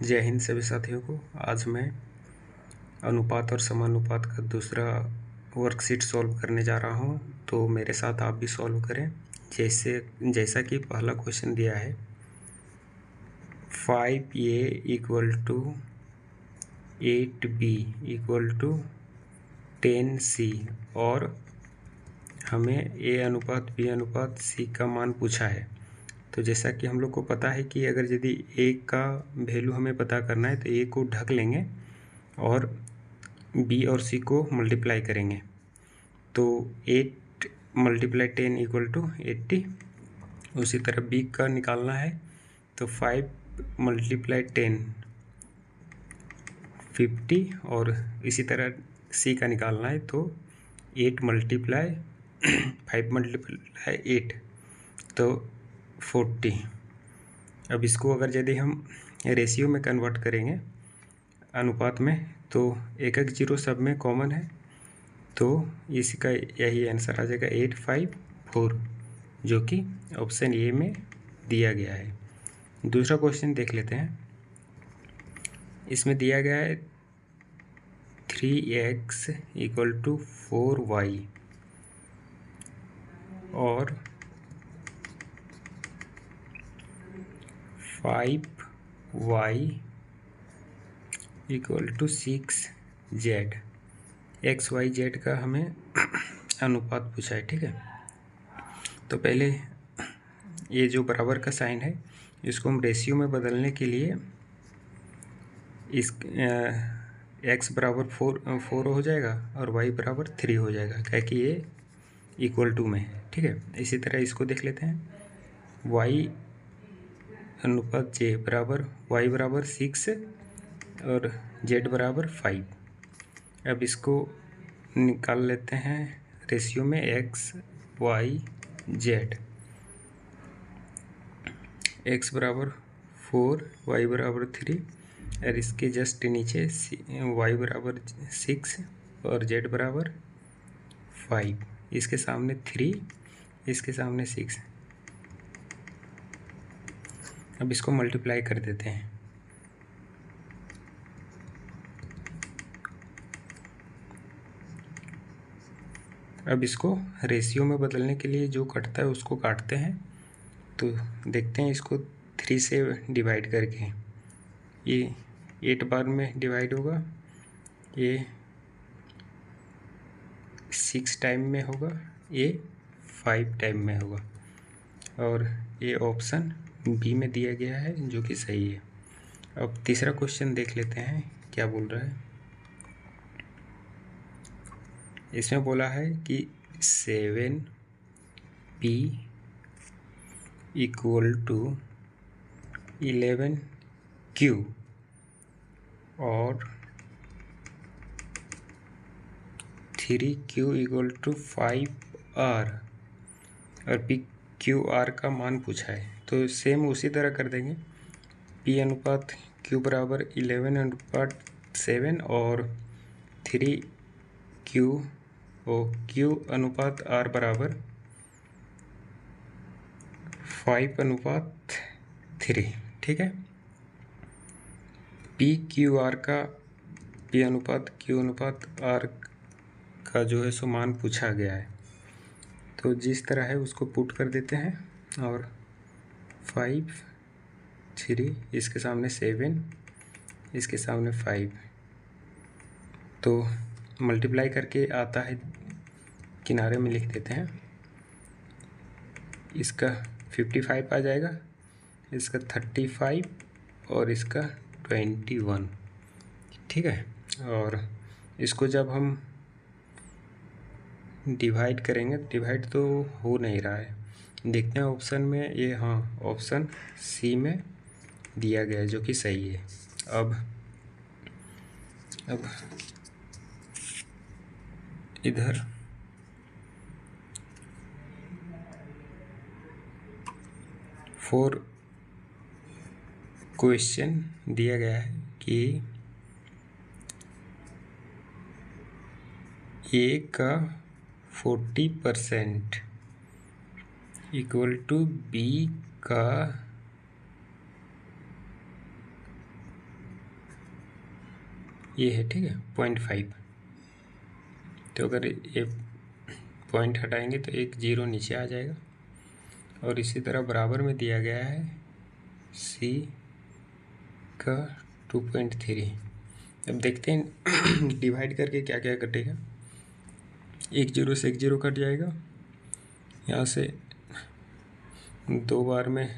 जय हिंद सभी साथियों को। आज मैं अनुपात और समानुपात का दूसरा वर्कशीट सॉल्व करने जा रहा हूं, तो मेरे साथ आप भी सॉल्व करें। जैसा कि पहला क्वेश्चन दिया है 5a equal to 8b equal to 10c और हमें a अनुपात b अनुपात c का मान पूछा है। तो जैसा कि हम लोग को पता है कि अगर यदि a का वैल्यू हमें पता करना है तो a को ढक लेंगे और b और c को मल्टीप्लाई करेंगे। तो 8 मल्टीप्लाई 10 इक्वल टू 80। उसी तरह b का निकालना है तो 5 मल्टीप्लाई 10 50 और इसी तरह c का निकालना है तो 8 मल्टीप्लाई 5 मल्टीप्लाई 8 तो 40। अब इसको अगर यदि हम रेशियो में कन्वर्ट करेंगे अनुपात में तो एक जीरो सब में कॉमन है, तो इसका यही आंसर आ जाएगा 854, जो कि ऑप्शन ए में दिया गया है। दूसरा क्वेश्चन देख लेते हैं। इसमें दिया गया है 3x इक्वल टू 4y और 5y equal to 6z। X Y Z का हमें अनुपात पूछा है, ठीक है। तो पहले ये जो बराबर का साइन है इसको हम रेशियो में बदलने के लिए इस एक्स बराबर 4 हो जाएगा और वाई बराबर 3 हो जाएगा, क्या कि ये इक्वल टू में है, ठीक है। इसी तरह इसको देख लेते हैं। वाई अनुपात जे बराबर वाई बराबर 6 और जेड बराबर 5। अब इसको निकाल लेते हैं रेशियो में एक्स वाई जेड। एक्स बराबर 4 वाई बराबर 3 और इसके जस्ट नीचे वाई बराबर 6 और जेड बराबर 5। इसके सामने 3, इसके सामने 6। अब इसको मल्टीप्लाई कर देते हैं। अब इसको रेशियो में बदलने के लिए जो कटता है उसको काटते हैं। तो देखते हैं इसको 3 से डिवाइड करके, ये 8 बार में डिवाइड होगा, ये 6 टाइम में होगा, ये 5 टाइम में होगा और ये ऑप्शन बी में दिया गया है, जो कि सही है। अब तीसरा क्वेश्चन देख लेते हैं क्या बोल रहा है। इसमें बोला है कि 7p इक्वल टू 11q और 3q इक्वल टू 5r और pqr का मान पूछा है। तो सेम उसी तरह कर देंगे। p अनुपात q बराबर 11 अनुपात 7 और 3q और q अनुपात r बराबर 5 अनुपात 3, ठीक है। पी क्यू आर का p अनुपात q अनुपात r का जो है सो मान पूछा गया है। तो जिस तरह है उसको पुट कर देते हैं और 5 3 इसके सामने 7 इसके सामने 5, तो मल्टीप्लाई करके आता है, किनारे में लिख देते हैं। इसका 55 आ जाएगा, इसका 35 और इसका 21, ठीक है। और इसको जब हम डिवाइड करेंगे, डिवाइड तो हो नहीं रहा है, देखते हैं ऑप्शन में। ये हाँ, ऑप्शन सी में दिया गया है, जो कि सही है। अब इधर फोर क्वेश्चन दिया गया है कि ए का 40% इक्वल टू बी का ये है, ठीक है, 0.5। तो अगर ये पॉइंट हटाएंगे तो एक जीरो नीचे आ जाएगा। और इसी तरह बराबर में दिया गया है C का 2.3। अब देखते हैं डिवाइड करके क्या क्या कटेगा। एक जीरो से एक जीरो कट जाएगा, यहाँ से दो बार में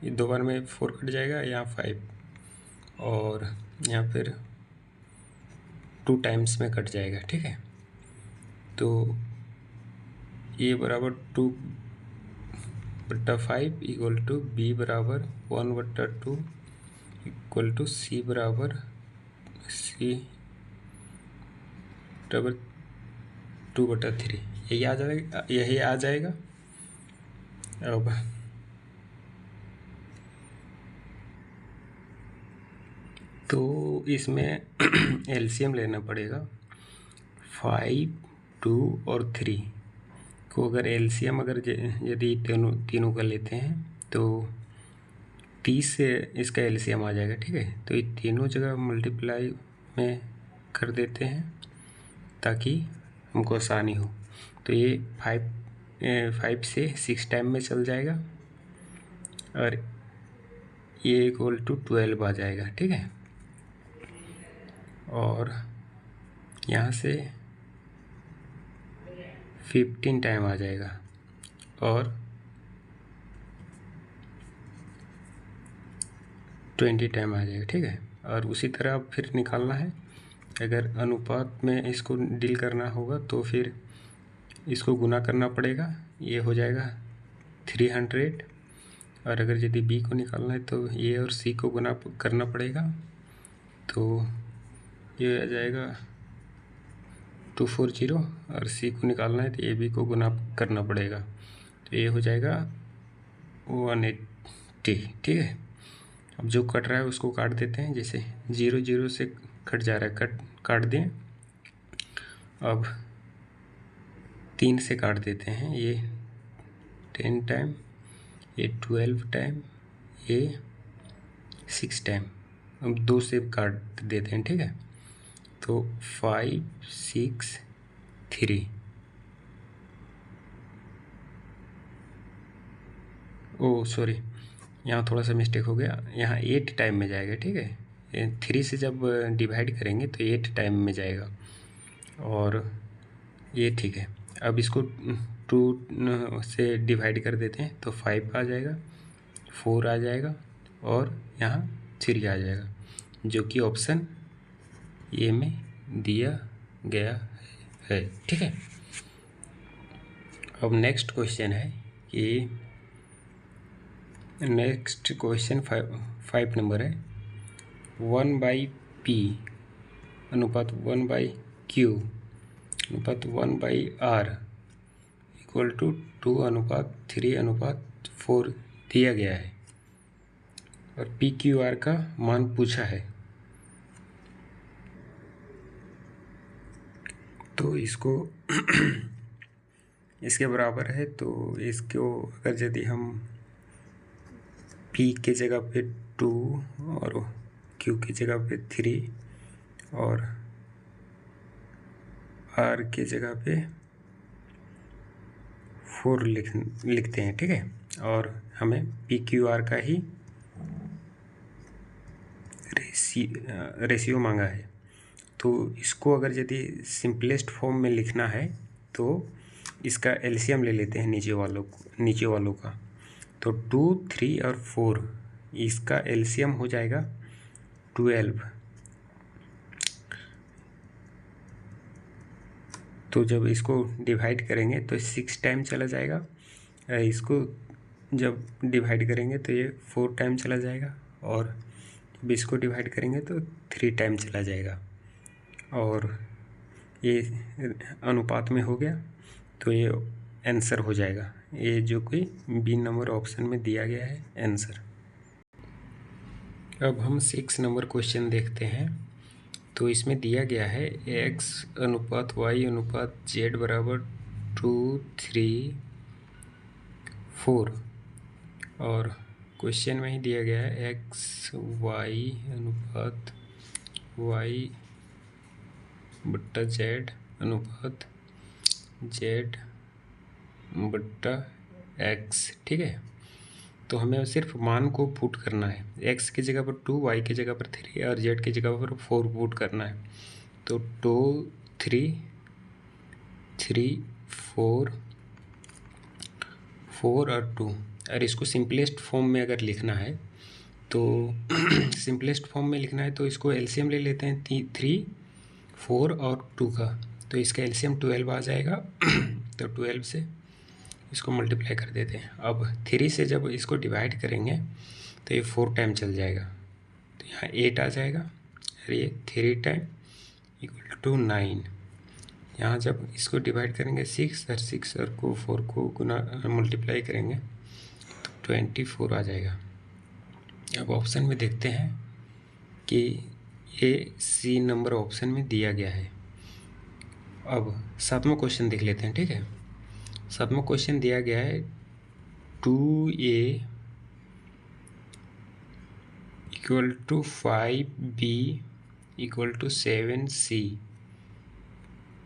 4 कट जाएगा, यहाँ 5, और यहाँ फिर 2 टाइम्स में कट जाएगा, ठीक है। तो ए बराबर 2/5 इक्वल टू बी बराबर 1/2 इक्वल टू C बराबर 2/3। यही आ जाएगा। अब तो इसमें एलसीएम लेना पड़ेगा। 5, 2 और 3 को अगर एलसीएम यदि तीनों का लेते हैं तो 30 से इसका एलसीएम आ जाएगा, ठीक है। तो ये तीनों जगह मल्टीप्लाई में कर देते हैं ताकि हमको आसानी हो। तो ये 5 से 6 टाइम में चल जाएगा और ये इक्वल टू 12 आ जाएगा, ठीक है। और यहाँ से 15 टाइम आ जाएगा और 20 टाइम आ जाएगा, ठीक है। और उसी तरह फिर निकालना है। अगर अनुपात में इसको डील करना होगा तो फिर इसको गुना करना पड़ेगा, ये हो जाएगा 300। और अगर यदि बी को निकालना है तो ए और सी को गुना करना पड़ेगा, तो ये आ जाएगा 240। और सी को निकालना है तो ए बी को गुना करना पड़ेगा, तो ये हो जाएगा 180, ठीक है। अब जो कट रहा है उसको काट देते हैं, जैसे 0 0 से कट जा रहा है, काट दें। अब 3 से काट देते हैं, ये 10 टाइम, ये 12 टाइम, ये 6 टाइम। अब 2 से काट देते हैं, ठीक है। तो 5, 6, 3, ओ सॉरी, यहाँ थोड़ा सा मिस्टेक हो गया, यहाँ 8 टाइम में जाएगा, ठीक है। 3 से जब डिवाइड करेंगे तो 8 टाइम में जाएगा, और ये ठीक है। अब इसको 2 से डिवाइड कर देते हैं तो 5 आ जाएगा, 4 आ जाएगा और यहाँ 3 आ जाएगा, जो कि ऑप्शन ए में दिया गया है, ठीक है। अब नेक्स्ट क्वेश्चन है कि नेक्स्ट क्वेश्चन 5 नंबर है, 1/P अनुपात 1/Q अनुपात 1/R इक्वल टू 2:3:4 दिया गया है और PQR का मान पूछा है। तो इसको इसके बराबर है, तो इसको अगर यदि हम P के जगह पे 2 और Q की जगह पे 3 और R के जगह पे 4 लिखते हैं, ठीक है। और हमें PQR का ही रेशियो मांगा है। तो इसको अगर यदि सिंपलेस्ट फॉर्म में लिखना है तो इसका एलसीएम ले लेते हैं नीचे वालों का। तो 2, 3 और 4 इसका एलसीएम हो जाएगा 12। तो जब इसको डिवाइड करेंगे तो 6 टाइम चला जाएगा, इसको जब डिवाइड करेंगे तो ये 4 टाइम चला जाएगा, और जब इसको डिवाइड करेंगे तो 3 टाइम चला जाएगा। और ये अनुपात में हो गया, तो ये आंसर हो जाएगा, ये जो कि बी नंबर ऑप्शन में दिया गया है आंसर। अब हम 6 नंबर क्वेश्चन देखते हैं। तो इसमें दिया गया है x अनुपात y अनुपात z बराबर 2, 3, 4, और क्वेश्चन में ही दिया गया है x y अनुपात y बट्टा जेड अनुपात जेड बट्टा एक्स, ठीक है। तो हमें सिर्फ मान को पुट करना है, एक्स की जगह पर 2, वाई की जगह पर 3 और जेड की जगह पर 4 पुट करना है। तो 2 3 3 4 4 और 2, और इसको सिंपलेस्ट फॉर्म में अगर लिखना है तो सिंपलेस्ट फॉर्म में लिखना है तो इसको एलसीएम ले लेते हैं 3 4 और 2 का, तो इसका एलसीएम 12 आ जाएगा। तो 12 से इसको मल्टीप्लाई कर देते हैं। अब 3 से जब इसको डिवाइड करेंगे तो ये 4 टाइम चल जाएगा, तो यहाँ 8 आ जाएगा और ये 3 टाइम इक्वल टू 9। यहाँ जब इसको डिवाइड करेंगे 6 और 6 और को 4 को गुना मल्टीप्लाई करेंगे तो 24 आ जाएगा। अब ऑप्शन में देखते हैं कि ए सी नंबर ऑप्शन में दिया गया है। अब 7वां क्वेश्चन देख लेते हैं, ठीक है। 7वां क्वेश्चन दिया गया है 2a equal to 5b equal to 7c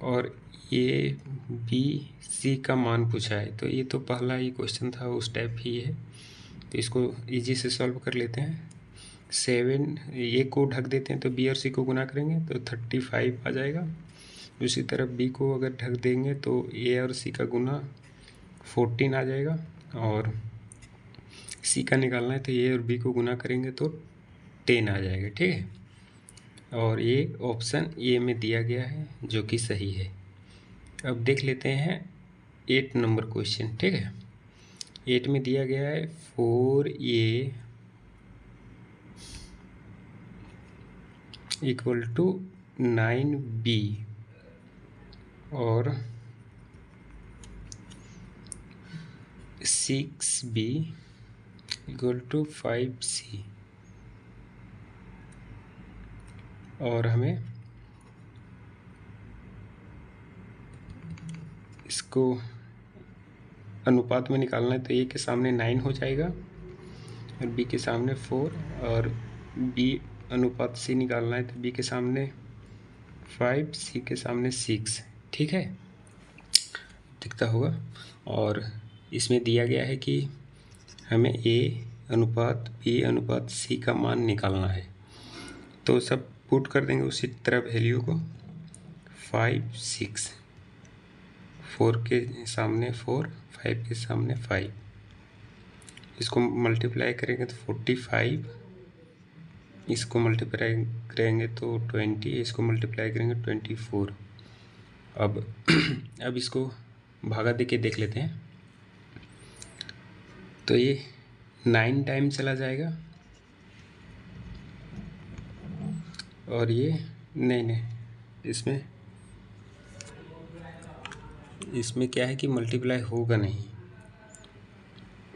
और ए बी सी का मान पूछा है। तो ये तो पहला ही क्वेश्चन था, उस टाइप ही है, तो इसको इजी से सॉल्व कर लेते हैं। 7 ए को ढक देते हैं तो बी और सी को गुना करेंगे तो 35 आ जाएगा। उसी तरह बी को अगर ढक देंगे तो ए और सी का गुना 14 आ जाएगा, और सी का निकालना है तो ए और बी को गुना करेंगे तो 10 आ जाएगा, ठीक है। और ये ऑप्शन ए में दिया गया है जो कि सही है। अब देख लेते हैं 8 नंबर क्वेश्चन, ठीक है। 8 में दिया गया है 4a इक्वल टू 9b और 6b इक्वल टू 5c, और हमें इसको अनुपात में निकालना है तो ए के सामने 9 हो जाएगा और बी के सामने 4, और बी अनुपात सी निकालना है तो बी के सामने 5, सी के सामने 6, ठीक है, दिखता होगा। और इसमें दिया गया है कि हमें ए अनुपात बी अनुपात सी का मान निकालना है, तो सब पुट कर देंगे उसी तरह वैल्यू को। 5 6, 4 के सामने 4, 5 के सामने 5, इसको मल्टीप्लाई करेंगे तो 45, इसको मल्टीप्लाई करेंगे तो 20, इसको मल्टीप्लाई करेंगे 24। अब इसको भागा दे के देख लेते हैं तो ये 9 टाइम चला जाएगा, और ये नहीं इसमें क्या है कि मल्टीप्लाई होगा नहीं,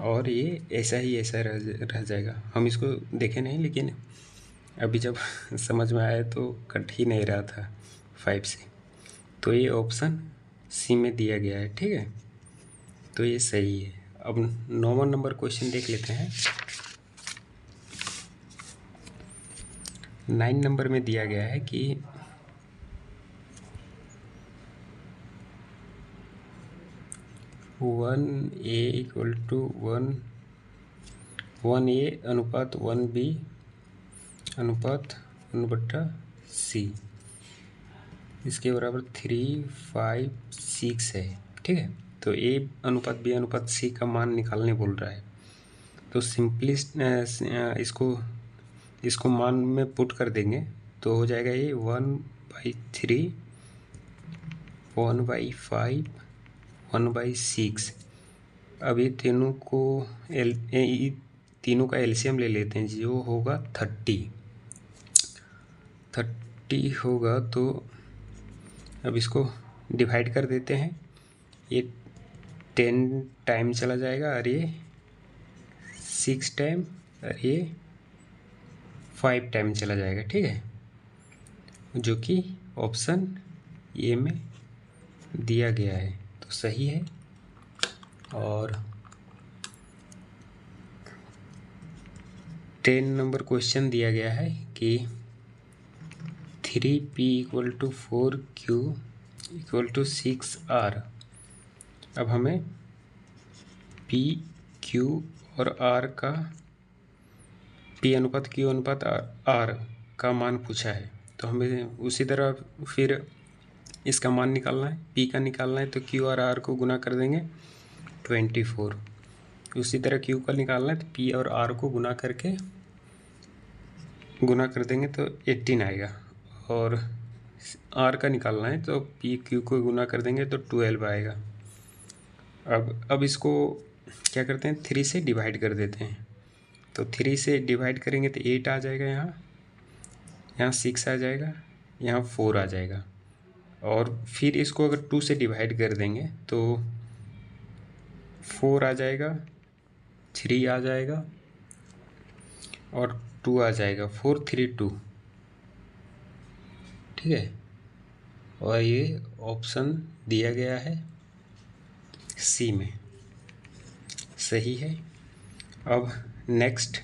और ये ऐसा ही ऐसा रह जाएगा। हम इसको देखे नहीं, लेकिन अभी जब समझ में आया तो कट ही नहीं रहा था 5 से, तो ये ऑप्शन सी में दिया गया है, ठीक है, तो ये सही है। अब 9वां नंबर क्वेश्चन देख लेते हैं। 9 नंबर में दिया गया है कि 1a इक्वल टू 1a अनुपात 1b अनुपात 1/c इसके बराबर 3 5 6 है, ठीक है। तो ए अनुपात बी अनुपात सी का मान निकालने बोल रहा है, तो सिंपलिस्ट इसको मान में पुट कर देंगे तो हो जाएगा ये 1/3 1/5 1/6। अब ये तीनों का एलसीएम ले लेते हैं, जो होगा 30 होगा। तो अब इसको डिवाइड कर देते हैं, ये 10 टाइम चला जाएगा और ये 6 टाइम और ये 5 टाइम चला जाएगा, ठीक है, जो कि ऑप्शन ए में दिया गया है, तो सही है। और 10 नंबर क्वेश्चन दिया गया है कि 3p equal to 4q equal to 6r। अब हमें p, q और r का p अनुपात q अनुपात r का मान पूछा है, तो हमें उसी तरह फिर इसका मान निकालना है। p का निकालना है तो q और r को गुना कर देंगे 24। उसी तरह q का निकालना है तो p और r को गुना कर देंगे तो 18 आएगा, और r का निकालना है तो p q को गुना कर देंगे तो 12 आएगा। अब इसको क्या करते हैं, 3 से डिवाइड कर देते हैं। तो 3 से डिवाइड करेंगे तो 8 आ जाएगा, यहाँ 6 आ जाएगा, यहाँ 4 आ जाएगा। और फिर इसको अगर 2 से डिवाइड कर देंगे तो 4 आ जाएगा, 3 आ जाएगा और 2 आ जाएगा, 4 3 2। ठीक है, और ये ऑप्शन दिया गया है सी में, सही है। अब नेक्स्ट